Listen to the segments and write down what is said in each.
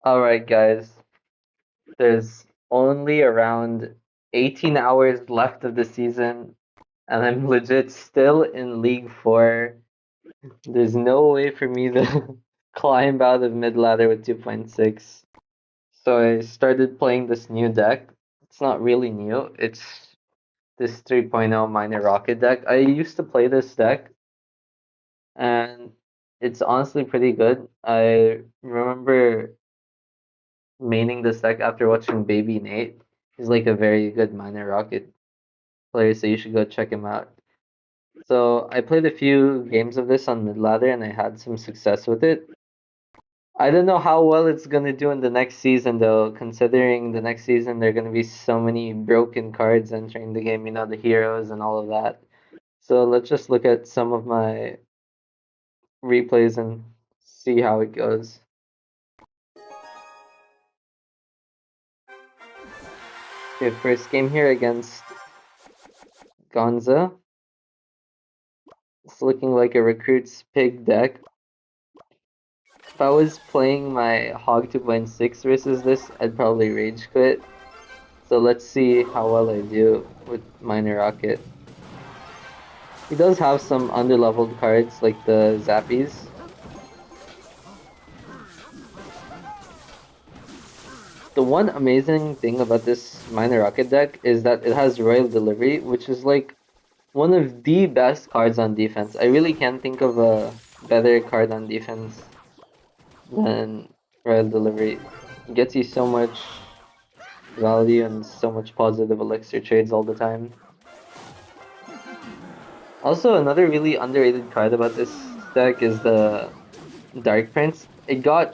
Alright, guys. There's only around 18 hours left of the season, and I'm legit still in League 4. There's no way for me to climb out of mid-ladder with 2.6. So I started playing this new deck. It's not really new, it's this 3.0 minor rocket deck. I used to play this deck, and it's honestly pretty good. I remember maining this deck after watching Baby Nate. He's like a very good minor rocket player, so you should go check him out. So I played a few games of this on Midladder and I had some success with it. I don't know how well it's gonna do in the next season though, considering the next season there are gonna be so many broken cards entering the game, the heroes and all of that. So let's just look at some of my replays and see how it goes. Okay, first game here against Gonza. It's looking like a recruit's pig deck. If I was playing my Hog 2.6 versus this, I'd probably rage quit. So let's see how well I do with Minor Rocket. He does have some underleveled cards like the Zappies. The one amazing thing about this Minor Rocket deck is that it has Royal Delivery, which is like one of the best cards on defense. I really can't think of a better card on defense than Royal Delivery. It gets you so much value and so much positive elixir trades all the time. Also, another really underrated card about this deck is the Dark Prince. It got,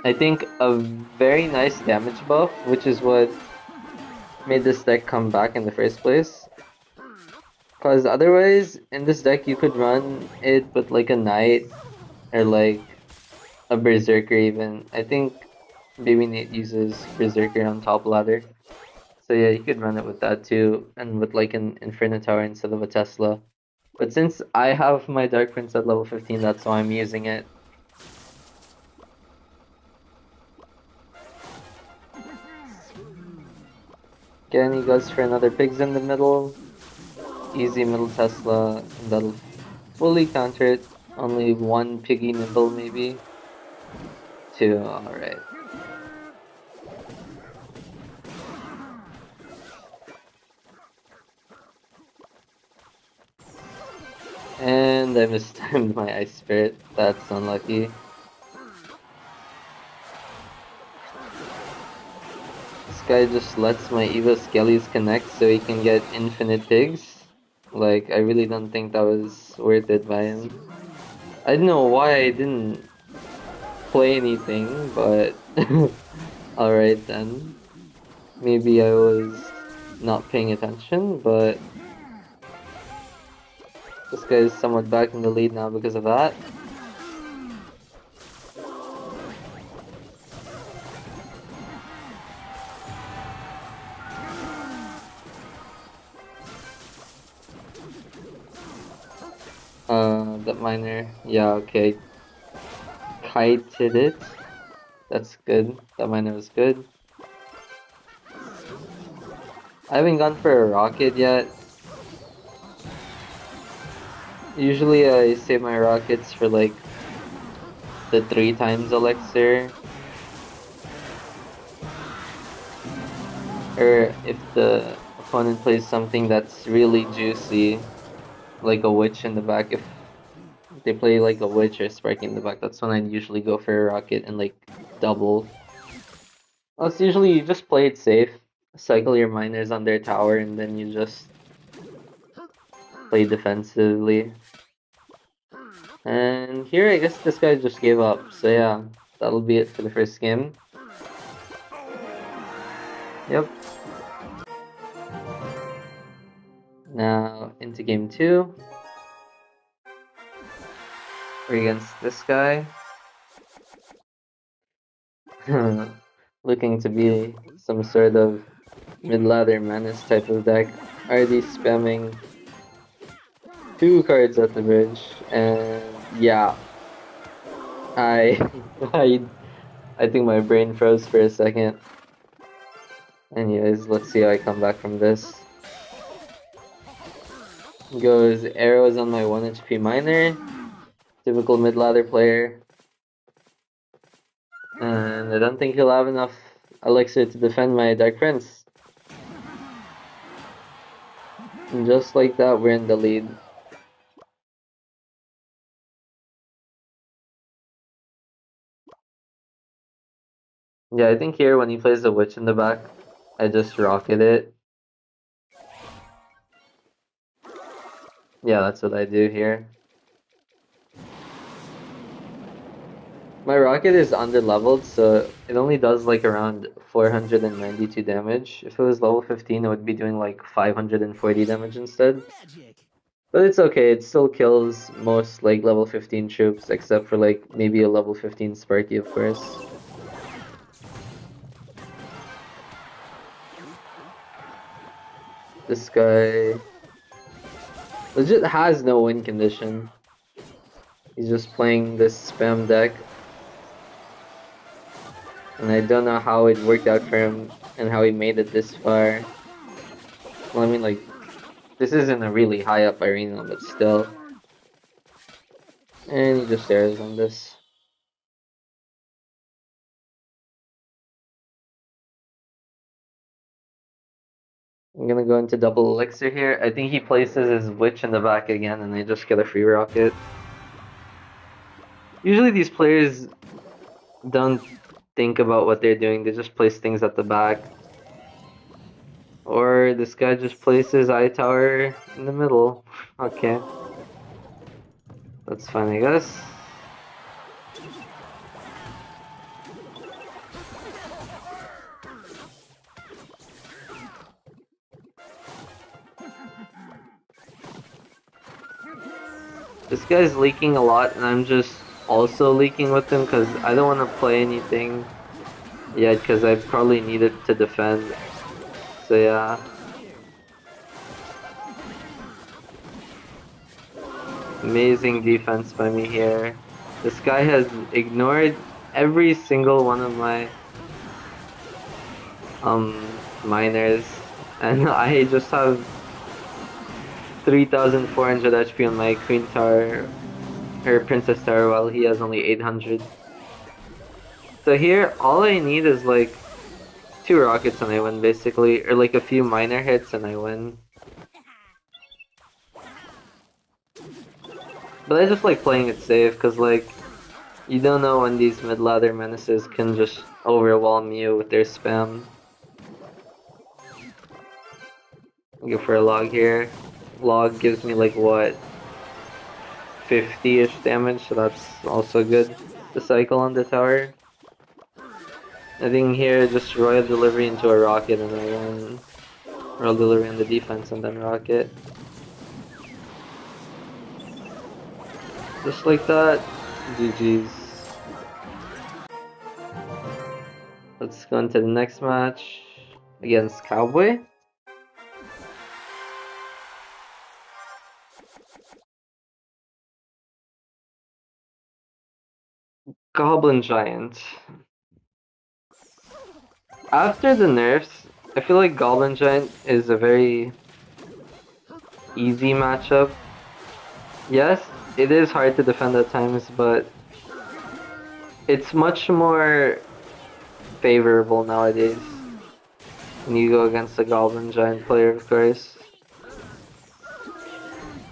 I think, a very nice damage buff, which is what made this deck come back in the first place. Because otherwise, in this deck, you could run it with like a Knight or like a Berserker even. I think Baby Nate uses Berserker on top ladder. So yeah, you could run it with that too, and with like an Inferno Tower instead of a Tesla. But since I have my Dark Prince at level 15, that's why I'm using it. Again, he goes for another pigs in the middle. Easy middle Tesla, and that'll fully counter it. Only one piggy nibble maybe. Two, alright. And I mistimed my Ice Spirit. That's unlucky. This guy just lets my Evo Skellies connect so he can get infinite pigs. Like, I really don't think that was worth it by him. I don't know why I didn't play anything, but alright then. Maybe I was not paying attention, but this guy is somewhat back in the lead now because of that. That miner, yeah, okay. Kited it. That's good. That miner was good. I haven't gone for a rocket yet. Usually I save my rockets for like the 3 times elixir. Or if the opponent plays something that's really juicy, like a witch in the back. If they play like a witch or sparking in the back, that's when I usually go for a rocket and like double. Well, it's usually you just play it safe, cycle your miners on their tower, and then you just play defensively. And here I guess this guy just gave up, so yeah, that'll be it for the first game. Yep. Now into game 2. We're against this guy. Looking to be some sort of mid-ladder menace type of deck. Already spamming 2 cards at the bridge, and yeah, I I I think my brain froze for a second. Anyways, let's see how I come back from this. Goes arrows on my 1 HP miner. Typical mid-ladder player. And I don't think he'll have enough elixir to defend my Dark Prince. And just like that, we're in the lead. Yeah, I think here when he plays the witch in the back, I just rocket it. Yeah, that's what I do here. My rocket is under leveled, so it only does like around 492 damage. If it was level 15, it would be doing like 540 damage instead. But it's okay, it still kills most like level 15 troops, except for like maybe a level 15 Sparky, of course. This guy legit has no win condition. He's just playing this spam deck. And I don't know how it worked out for him and how he made it this far. Well, I mean, like, this isn't a really high up arena, but still. And he just stares on this. I'm gonna go into double elixir here. I think he places his witch in the back again and I just get a free rocket. Usually these players don't think about what they're doing, they just place things at the back. Or this guy just places eye tower in the middle. Okay. That's fine, I guess. This guy's leaking a lot, and I'm just also leaking with him because I don't want to play anything yet because I probably need it to defend. So yeah. Amazing defense by me here. This guy has ignored every single one of my miners, and I just have 3,400 HP on my Queen Tower, or Princess Tower, while he has only 800. So here, all I need is like 2 rockets and I win basically, or like a few minor hits and I win. But I just like playing it safe, cause like, you don't know when these mid-ladder menaces can just overwhelm you with their spam. Go for a log here. Log gives me like what, 50-ish damage, so that's also good to cycle on the tower. I think here just royal delivery into a rocket and I win. Royal delivery on the defense and then rocket. Just like that. GG's. Let's go into the next match against Cowboy. Goblin Giant. After the nerfs, I feel like Goblin Giant is a very easy matchup. Yes, it is hard to defend at times, but it's much more favorable nowadays when you go against a Goblin Giant player, of course.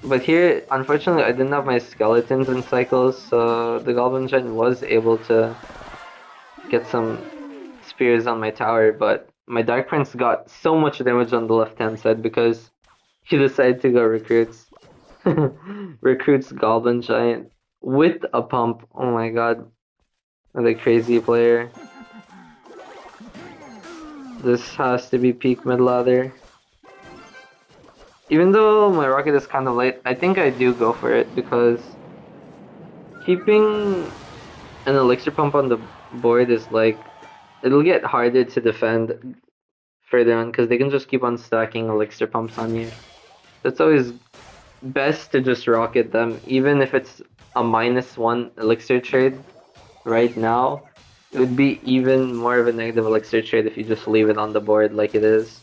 But here, unfortunately, I didn't have my skeletons in cycles, so the Goblin Giant was able to get some spears on my tower, but my Dark Prince got so much damage on the left-hand side because he decided to go recruits. Recruits Goblin Giant with a pump. Oh my god. What a crazy player. This has to be peak mid-ladder. Even though my rocket is kind of late, I think I do go for it because keeping an elixir pump on the board is like, it'll get harder to defend further on because they can just keep on stacking elixir pumps on you. It's always best to just rocket them, even if it's a -1 elixir trade right now. It would be even more of a negative elixir trade if you just leave it on the board like it is.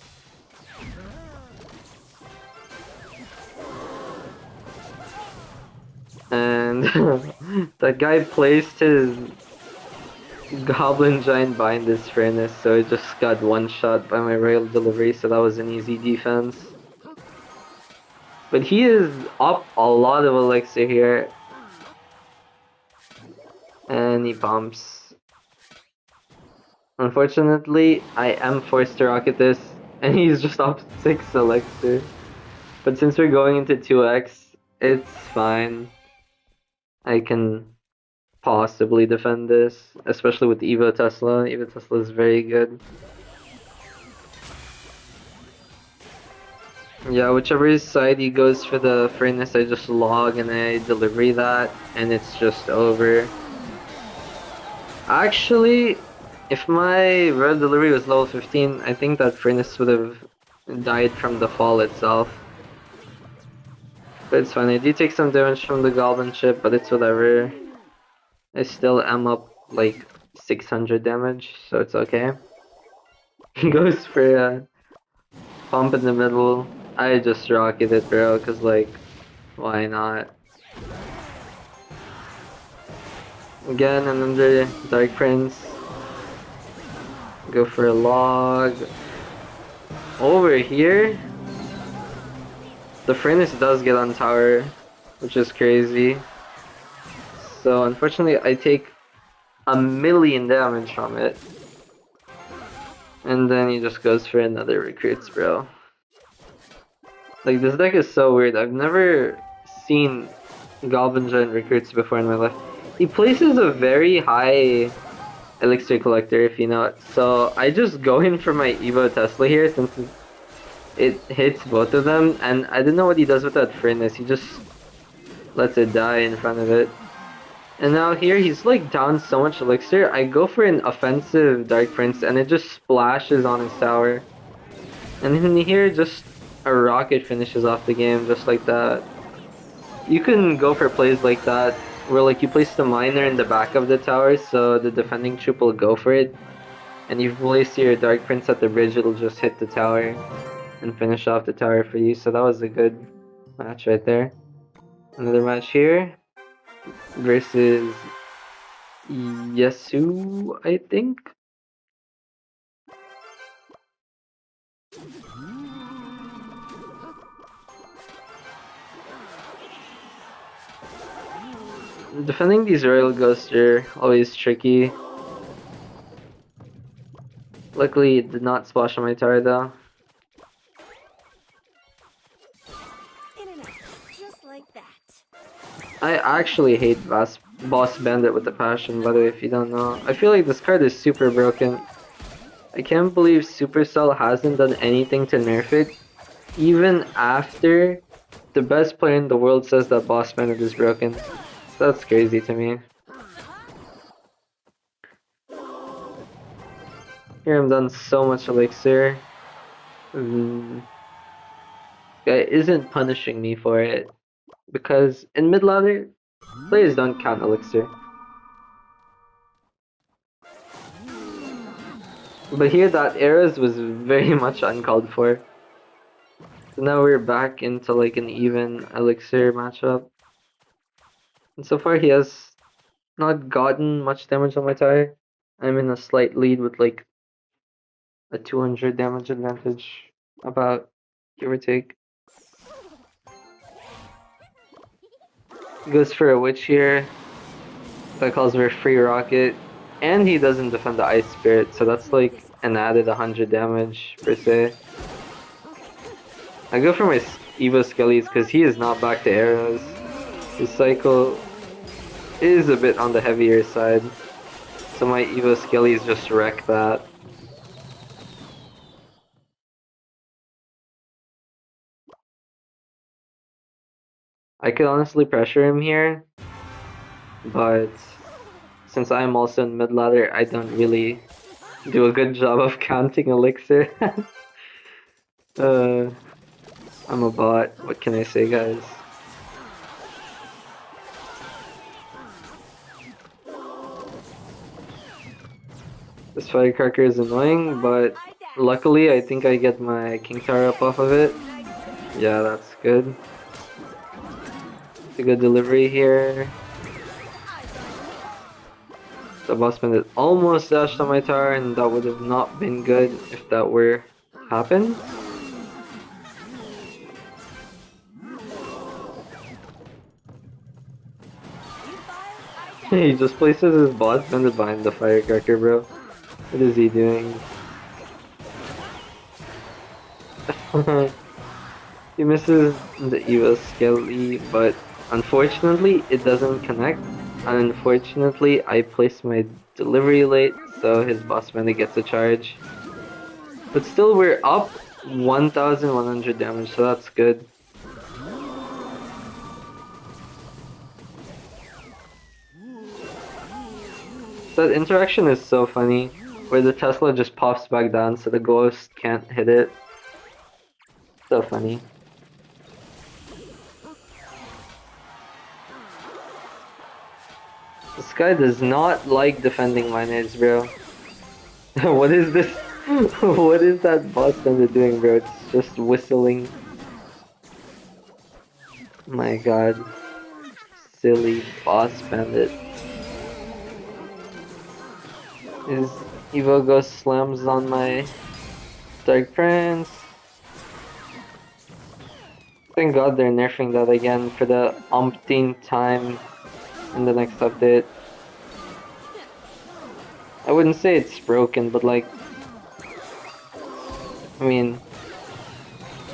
And that guy placed his Goblin Giant behind this furnace, so it just got one shot by my Royal Delivery, so that was an easy defense. But he is up a lot of elixir here. And he pumps. Unfortunately, I am forced to rocket this, and he's just up 6 elixir. But since we're going into 2x, it's fine. I can possibly defend this, especially with Evo Tesla. Evo Tesla is very good. Yeah, whichever side he goes for the furnace, I just log and I delivery that, and it's just over. Actually, if my road delivery was level 15, I think that furnace would have died from the fall itself. But it's fine, I do take some damage from the Goblin chip, but it's whatever. I still am up like 600 damage, so it's okay. Goes for a pump in the middle. I just rocket it, bro, cause like, why not? Again, another Dark Prince. Go for a log. Over here, the furnace does get on tower, which is crazy. So unfortunately, I take 1,000,000 damage from it. And then he just goes for another recruits, bro. Like, this deck is so weird. I've never seen Goblin Giant recruits before in my life. He places a very high elixir collector, if you know it. So I just go in for my Evo Tesla here since it hits both of them. And I don't know what he does with that furnace. He just lets it die in front of it. And now here he's like down so much elixir. I go for an offensive Dark Prince and it just splashes on his tower. And then here just a rocket finishes off the game just like that. You can go for plays like that where like you place the miner in the back of the tower so the defending troop will go for it. And you place your Dark Prince at the bridge, it'll just hit the tower and finish off the tower for you. So that was a good match right there. Another match here versus Yasu, I think. Defending these Royal Ghosts are always tricky. Luckily, it did not splash on my tower though. Just like that. I actually hate Boss Bandit with a passion, by the way, if you don't know. I feel like this card is super broken. I can't believe Supercell hasn't done anything to nerf it, even after the best player in the world says that Boss Bandit is broken. That's crazy to me. Here I'm done so much elixir. Guy isn't punishing me for it. Because in Midladder, players don't count elixir. But here that Eras was very much uncalled for. So now we're back into like an even elixir matchup. And so far he has not gotten much damage on my tower. I'm in a slight lead with like a 200 damage advantage, about, give or take. Goes for a witch here. That calls for a free rocket. And he doesn't defend the ice spirit, so that's like an added 100 damage per se. I go for my Evo Skellies because he is not back to arrows. His cycle is a bit on the heavier side. So my Evo Skellies just wreck that. I could honestly pressure him here, but since I'm also in mid-ladder, I don't really do a good job of counting elixir. I'm a bot, what can I say, guys? This firecracker is annoying, but luckily I think I get my King Tower up off of it. Yeah, that's good. It's a good delivery here. The boss bandit almost dashed on my tower, and that would have not been good if that were happened. He just places his boss bandit behind the firecracker, bro. What is he doing? He misses the Evo Skelly, but unfortunately it doesn't connect. And unfortunately I placed my delivery late, so his boss bandit gets a charge. But still we're up 1100 damage, so that's good. That interaction is so funny, where the Tesla just pops back down so the ghost can't hit it. So funny. This guy does not like defending miners, bro. What is this? What is that boss bandit doing, bro? It's just whistling. My god. Silly boss bandit. His Evo Ghost slams on my Dark Prince. Thank god they're nerfing that again for the umpteenth time in the next update. I wouldn't say it's broken, but like, I mean,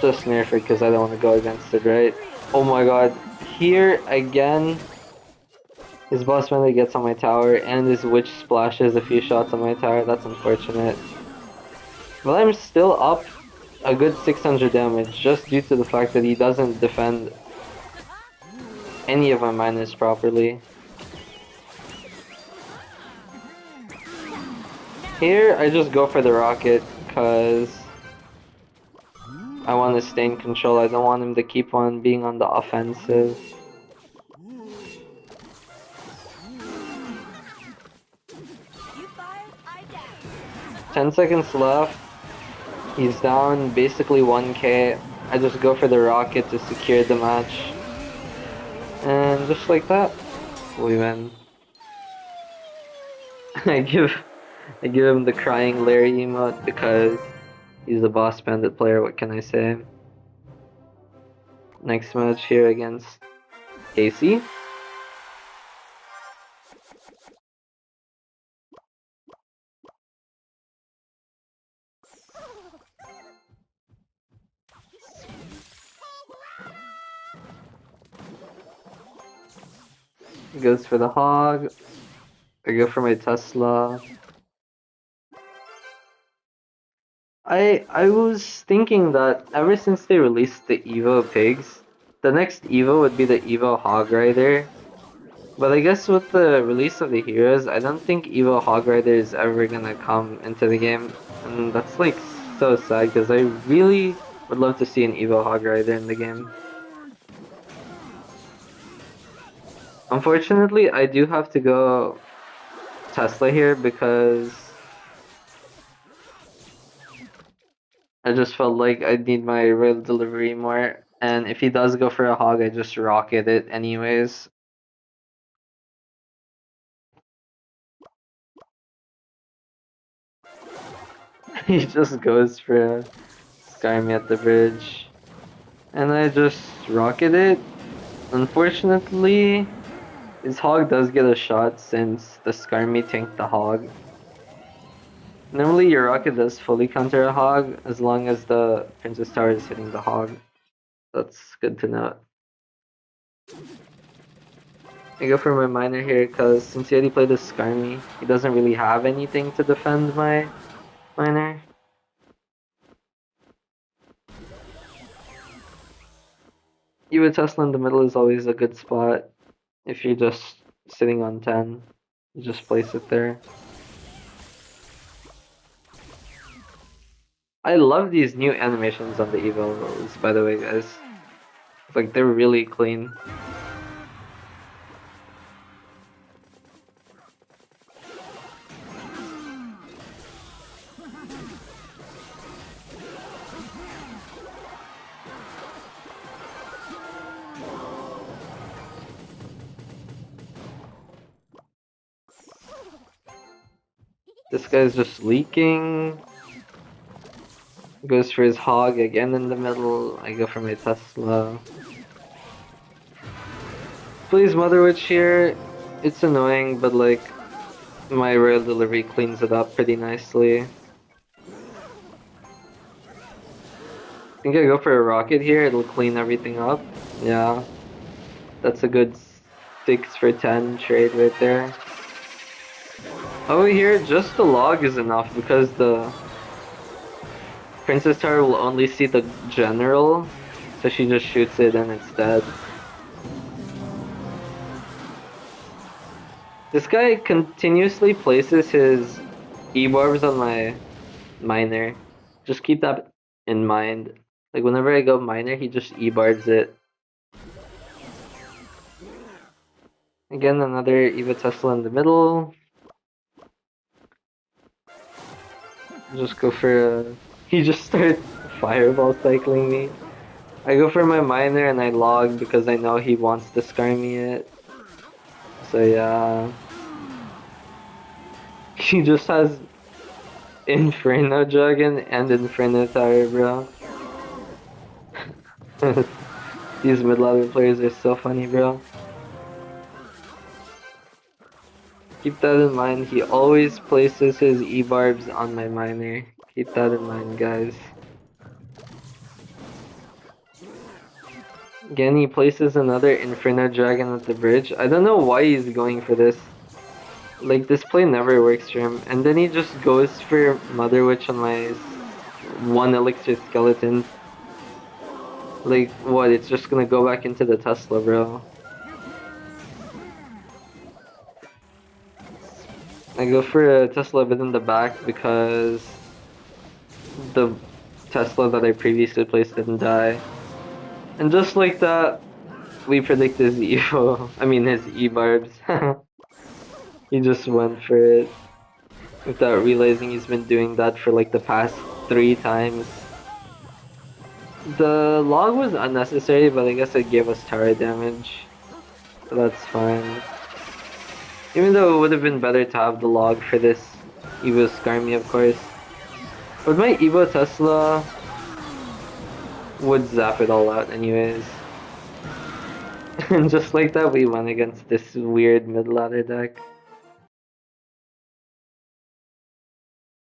just nerf it because I don't want to go against it, right? Oh my god, here again, his boss bandit gets on my tower and his witch splashes a few shots on my tower. That's unfortunate. But I'm still up a good 600 damage just due to the fact that he doesn't defend any of my miners properly. Here, I just go for the rocket because I want to stay in control. I don't want him to keep on being on the offensive. "10 seconds left. He's down basically 1k. I just go for the rocket to secure the match. And just like that, we win." I give him the crying Larry emote because he's a boss bandit player, what can I say? Next match here against Casey. He goes for the hog. I go for my Tesla. I was thinking that ever since they released the Evo pigs, the next Evo would be the Evo Hog Rider. But I guess with the release of the heroes, I don't think Evo Hog Rider is ever gonna come into the game. And that's like so sad because I really would love to see an Evo Hog Rider in the game. Unfortunately, I do have to go Tesla here because I just felt like I need my rail delivery more. And if he does go for a hog, I just rocket it anyways. He just goes for a Skyrim at the bridge. And I just rocket it. Unfortunately, his hog does get a shot since the Skarmy tanked the hog. Normally your rocket does fully counter a hog as long as the Princess Tower is hitting the hog. That's good to know. I go for my miner here because since he already played the Skarmy, he doesn't really have anything to defend my miner. Even Tesla in the middle is always a good spot. If you're just sitting on 10, you just place it there. I love these new animations on the evils, by the way, guys. Like, they're really clean. This guy's just leaking. Goes for his hog again in the middle. I go for my Tesla. Please, Mother Witch here. It's annoying, but like, my Royal Delivery cleans it up pretty nicely. I think I go for a rocket here, it'll clean everything up. Yeah. That's a good 6 for 10 trade right there. Over here, just the log is enough because the Princess Tower will only see the general, so she just shoots it and it's dead. This guy continuously places his E-barbs on my miner. Just keep that in mind. Like whenever I go miner, he just E-barbs it. Again, another Eva Tesla in the middle. Just go for a... He just started fireball cycling me. I go for my miner and I log because I know he wants to scar me it. So yeah. He just has Inferno Dragon and Inferno Tower, bro. These mid-level players are so funny, bro. Keep that in mind, he always places his E-barbs on my miner. Keep that in mind, guys. Again, he places another Inferno Dragon at the bridge. I don't know why he's going for this. Like, this play never works for him. And then he just goes for Mother Witch on my 1 elixir skeleton. Like, what? It's just gonna go back into the Tesla, bro. I go for a Tesla bit in the back because the Tesla that I previously placed didn't die. And just like that, we predict his Evo. I mean, his E-barbs. He just went for it without realizing he's been doing that for like the past 3 times. The log was unnecessary, but I guess it gave us tower damage. So that's fine. Even though it would have been better to have the log for this Evo Skarmy, of course. But my Evo Tesla would zap it all out anyways. And just like that, we won against this weird mid-ladder deck.